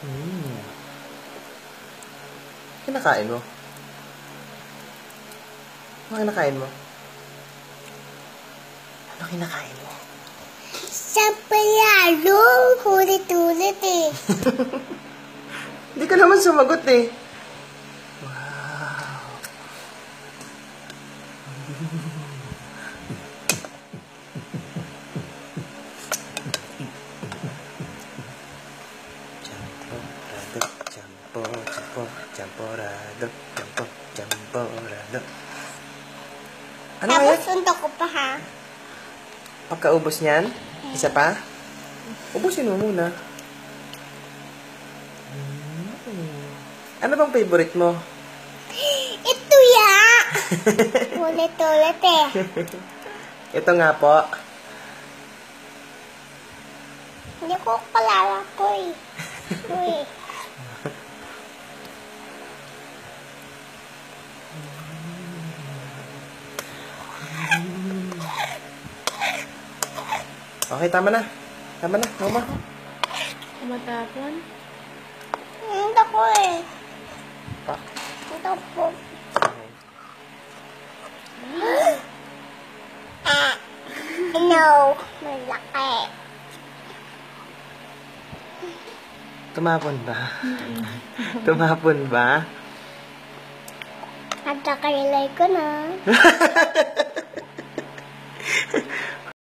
Hmm. Kinakain mo? Ano kinakain mo? Ano kinakain mo? Sampalalo. Ulit-ulit eh. Hindi ka naman sumagot eh. Wow. Champorado. Ano kaya? Tapos suntok ko pa ha. Pagkaubos niyan? Isa pa? Ubusin mo muna. Ano bang favorite mo? Ito ya. Ulit-ulit eh. Ito nga po. Hindi ko kalala ko eh. Uy. Okay, tama na. Tama na, mama. Kumatapon? Ito ko eh. Pa. Ito po. No. Malaki. Tumapon ba? Tumapon ba? At saka ilay ko na.